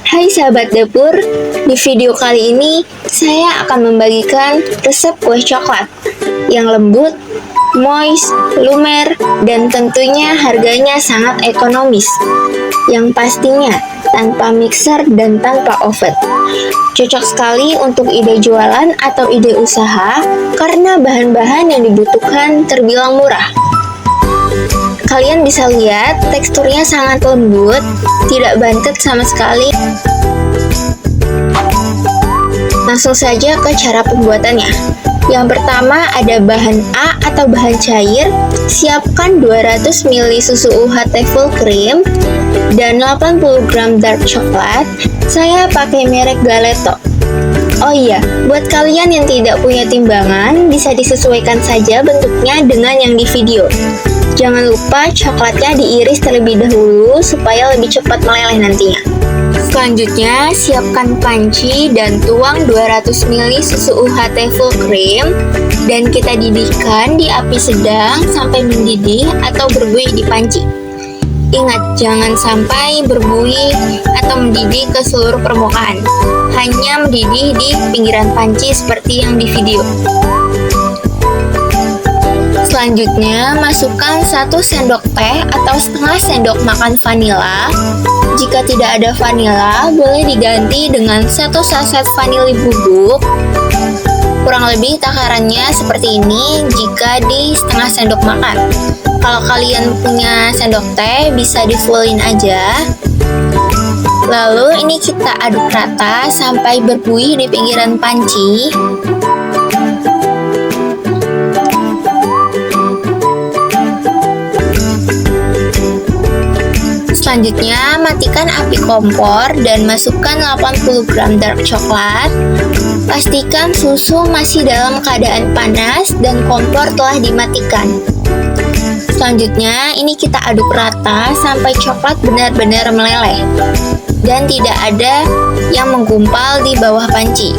Hai sahabat dapur, di video kali ini saya akan membagikan resep kue coklat yang lembut, moist, lumer, dan tentunya harganya sangat ekonomis. Yang pastinya tanpa mixer dan tanpa oven. Cocok sekali untuk ide jualan atau ide usaha karena bahan-bahan yang dibutuhkan terbilang murah. Kalian bisa lihat teksturnya sangat lembut, tidak bantet sama sekali. Langsung saja ke cara pembuatannya. Yang pertama ada bahan A atau bahan cair. Siapkan 200 ml susu UHT full cream dan 80 gram dark coklat. Saya pakai merek Galeto. Oh iya, buat kalian yang tidak punya timbangan, bisa disesuaikan saja bentuknya dengan yang di video. Jangan lupa coklatnya diiris terlebih dahulu supaya lebih cepat meleleh nantinya. Selanjutnya, siapkan panci dan tuang 200 ml susu UHT full cream dan kita didihkan di api sedang sampai mendidih atau berbuih di panci. Ingat, jangan sampai berbuih atau mendidih ke seluruh permukaan. Hanya mendidih di pinggiran panci seperti yang di video. Selanjutnya, masukkan 1 sendok teh atau setengah sendok makan vanila. Jika tidak ada vanila, boleh diganti dengan 1 saset vanili bubuk. Kurang lebih takarannya seperti ini jika di setengah sendok makan. Kalau kalian punya sendok teh, bisa di fullin aja. Lalu ini kita aduk rata sampai berbuih di pinggiran panci. Selanjutnya, matikan api kompor dan masukkan 80 gram dark coklat. Pastikan susu masih dalam keadaan panas dan kompor telah dimatikan. Selanjutnya, ini kita aduk rata sampai coklat benar-benar meleleh dan tidak ada yang menggumpal di bawah panci.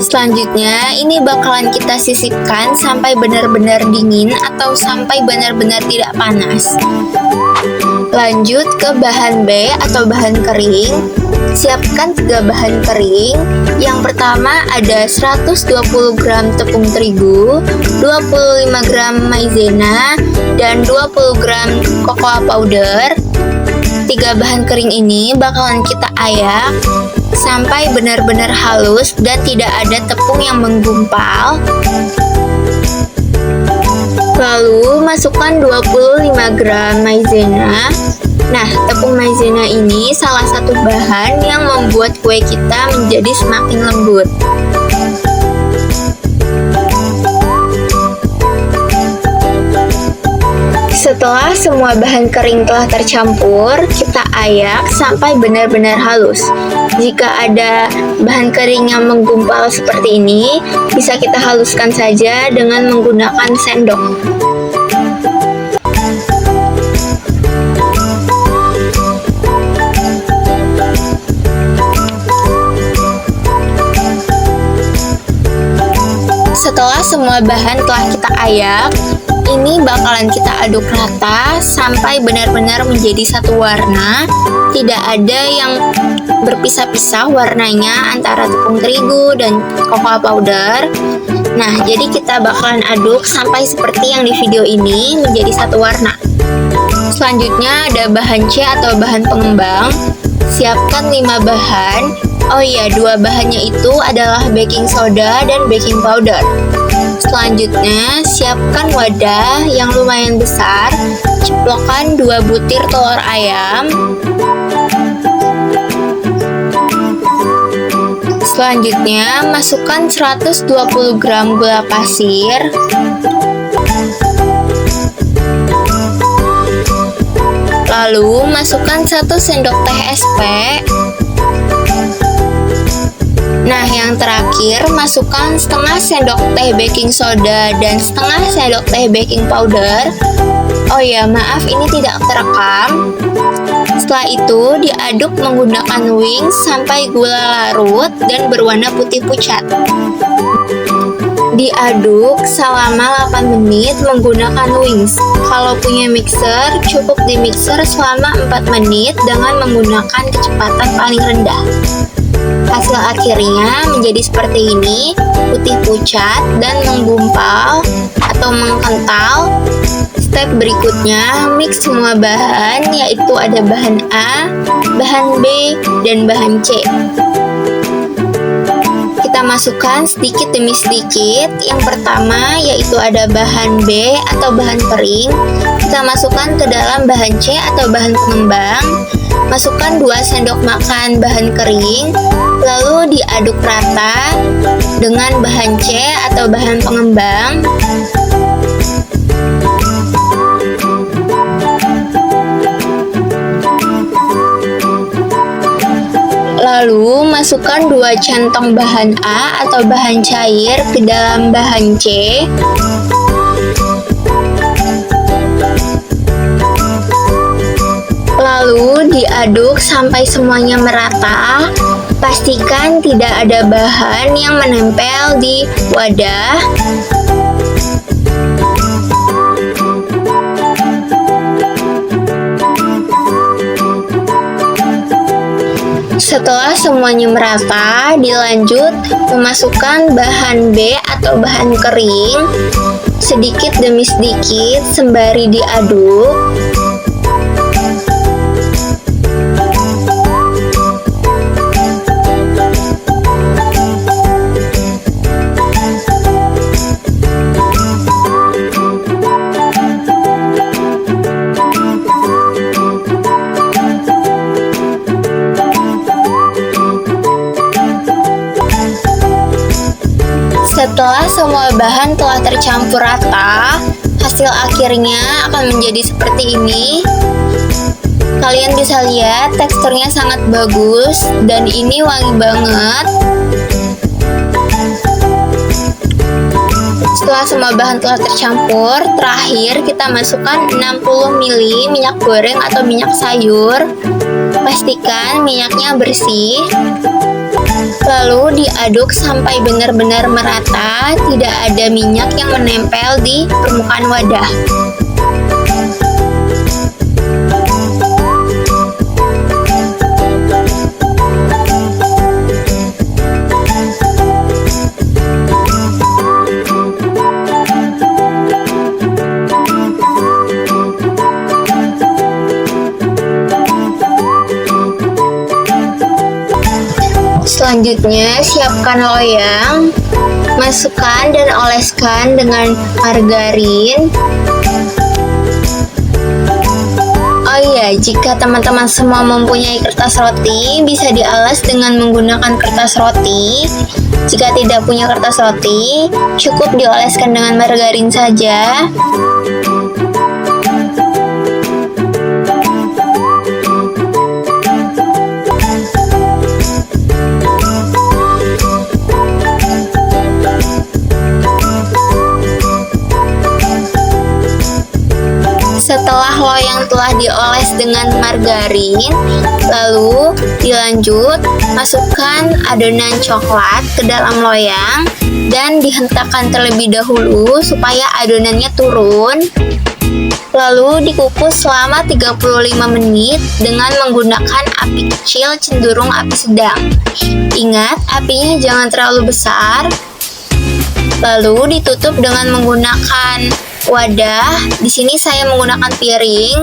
Selanjutnya, ini bakalan kita sisipkan sampai benar-benar dingin atau sampai benar-benar tidak panas. Lanjut ke bahan B atau bahan kering. Siapkan 3 bahan kering. Yang pertama ada 120 gram tepung terigu, 25 gram maizena, dan 20 gram cocoa powder. 3 bahan kering ini bakalan kita ayak sampai benar-benar halus dan tidak ada tepung yang menggumpal. Lalu masukkan 25 gram maizena. Nah, tepung maizena ini salah satu bahan yang membuat kue kita menjadi semakin lembut. Setelah semua bahan kering telah tercampur, kita ayak sampai benar-benar halus. Jika ada bahan kering yang menggumpal seperti ini, bisa kita haluskan saja dengan menggunakan sendok. Setelah semua bahan telah kita ayak, ini bakalan kita aduk rata sampai benar-benar menjadi satu warna. Tidak ada yang berpisah-pisah warnanya antara tepung terigu dan cocoa powder. Nah, jadi kita bakalan aduk sampai seperti yang di video ini menjadi satu warna. Selanjutnya ada bahan C atau bahan pengembang. Siapkan 5 bahan. Oh iya, 2 bahannya itu adalah baking soda dan baking powder. Selanjutnya, siapkan wadah yang lumayan besar. Ceplokkan 2 butir telur ayam. Selanjutnya, masukkan 120 gram gula pasir. Lalu, masukkan 1 sendok teh SP. Nah, yang terakhir, masukkan setengah sendok teh baking soda dan setengah sendok teh baking powder. Oh ya, maaf ini tidak terekam. Setelah itu, diaduk menggunakan wings sampai gula larut dan berwarna putih pucat. Diaduk selama 8 menit menggunakan wings. Kalau punya mixer, cukup di mixer selama 4 menit dengan menggunakan kecepatan paling rendah. Hasil akhirnya menjadi seperti ini, putih pucat dan menggumpal atau mengkental. Step berikutnya, mix semua bahan, yaitu ada bahan A, bahan B, dan bahan C. Kita masukkan sedikit demi sedikit. Yang pertama yaitu ada bahan B atau bahan kering. Kita masukkan ke dalam bahan C atau bahan pengembang. Masukkan 2 sendok makan bahan kering, lalu diaduk rata dengan bahan C atau bahan pengembang. Lalu masukkan 2 centong bahan A atau bahan cair ke dalam bahan C. Lalu diaduk sampai semuanya merata. Pastikan tidak ada bahan yang menempel di wadah. Setelah semuanya merata, dilanjut memasukkan bahan B atau bahan kering sedikit demi sedikit sembari diaduk. Setelah semua bahan telah tercampur rata, hasil akhirnya akan menjadi seperti ini. Kalian bisa lihat teksturnya sangat bagus dan ini wangi banget. Setelah semua bahan telah tercampur, terakhir kita masukkan 60 ml minyak goreng atau minyak sayur. Pastikan minyaknya bersih. Lalu diaduk sampai benar-benar merata, tidak ada minyak yang menempel di permukaan wadah. Selanjutnya, siapkan loyang, masukkan dan oleskan dengan margarin. Oh iya, jika teman-teman semua mempunyai kertas roti, bisa dialas dengan menggunakan kertas roti. Jika tidak punya kertas roti, cukup dioleskan dengan margarin saja. Setelah loyang telah dioles dengan margarin, lalu dilanjut masukkan adonan coklat ke dalam loyang dan dihentakkan terlebih dahulu supaya adonannya turun. Lalu dikukus selama 35 menit dengan menggunakan api kecil cenderung api sedang. Ingat, apinya jangan terlalu besar. Lalu ditutup dengan menggunakan wadah. Di sini saya menggunakan piring.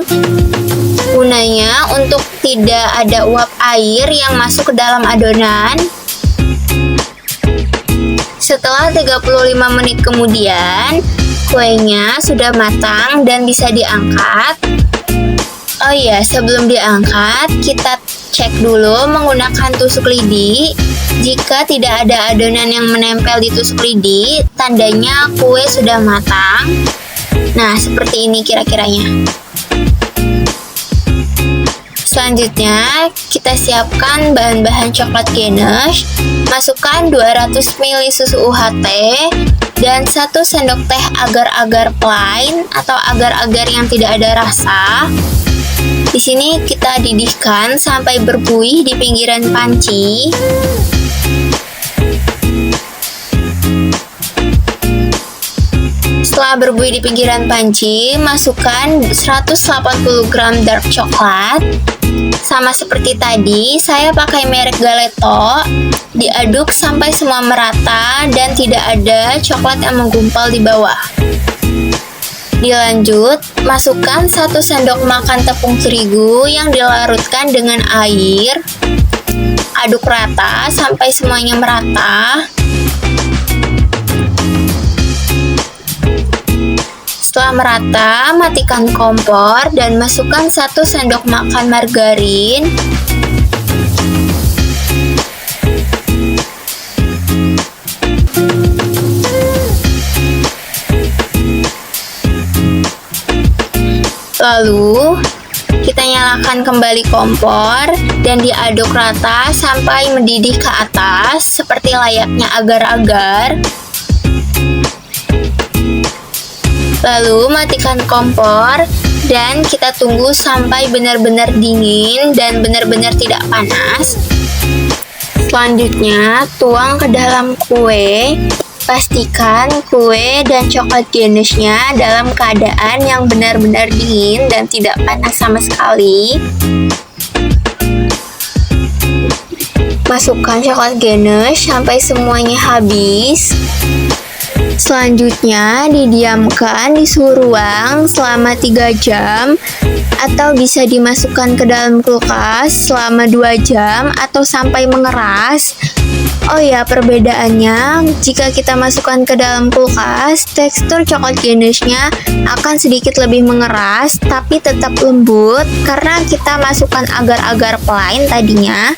Gunanya untuk tidak ada uap air yang masuk ke dalam adonan. Setelah 35 menit kemudian, kuenya sudah matang dan bisa diangkat. Oh iya, sebelum diangkat, kita cek dulu menggunakan tusuk lidi. Jika tidak ada adonan yang menempel di tusuk lidi, tandanya kue sudah matang. Nah, seperti ini kira-kiranya. Selanjutnya, kita siapkan bahan-bahan coklat ganache. Masukkan 200 ml susu UHT dan 1 sendok teh agar-agar plain atau agar-agar yang tidak ada rasa. Di sini kita didihkan sampai berbuih di pinggiran panci. Setelah berbuih di pinggiran panci, masukkan 180 gram dark coklat. Sama seperti tadi, saya pakai merek Galeto. Diaduk sampai semua merata dan tidak ada coklat yang menggumpal di bawah. Dilanjut, masukkan 1 sendok makan tepung terigu yang dilarutkan dengan air. Aduk rata sampai semuanya merata. Setelah merata, matikan kompor dan masukkan 1 sendok makan margarin. Lalu, kita nyalakan kembali kompor dan diaduk rata sampai mendidih ke atas seperti layaknya agar-agar. Lalu, matikan kompor dan kita tunggu sampai benar-benar dingin dan benar-benar tidak panas. Selanjutnya, tuang ke dalam kue. Pastikan kue dan coklat ganache-nya dalam keadaan yang benar-benar dingin dan tidak panas sama sekali. Masukkan coklat ganache sampai semuanya habis. Selanjutnya, didiamkan di suhu ruang selama 3 jam atau bisa dimasukkan ke dalam kulkas selama 2 jam atau sampai mengeras. Oh ya, perbedaannya, jika kita masukkan ke dalam kulkas, tekstur coklat ganache-nya akan sedikit lebih mengeras, tapi tetap lembut karena kita masukkan agar-agar plain tadinya.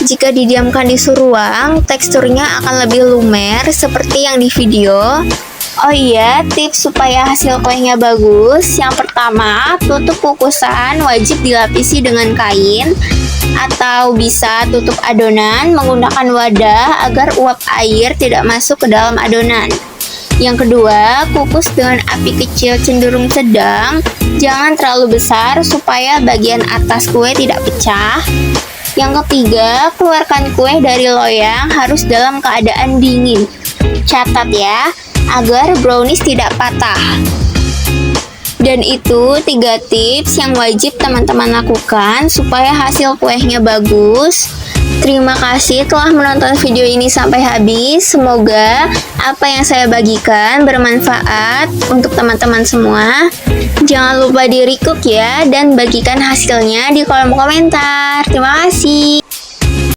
Jika didiamkan di suhu ruang, teksturnya akan lebih lumer seperti yang di video. Oh iya, tips supaya hasil kuehnya bagus. Yang pertama, tutup kukusan wajib dilapisi dengan kain atau bisa tutup adonan menggunakan wadah agar uap air tidak masuk ke dalam adonan. Yang kedua, kukus dengan api kecil cenderung sedang, jangan terlalu besar supaya bagian atas kue tidak pecah. Yang ketiga, keluarkan kue dari loyang harus dalam keadaan dingin. Catat ya, agar brownies tidak patah. Dan itu 3 tips yang wajib teman-teman lakukan supaya hasil kuehnya bagus. Terima kasih telah menonton video ini sampai habis. Semoga apa yang saya bagikan bermanfaat untuk teman-teman semua. Jangan lupa di recook ya dan bagikan hasilnya di kolom komentar. Terima kasih.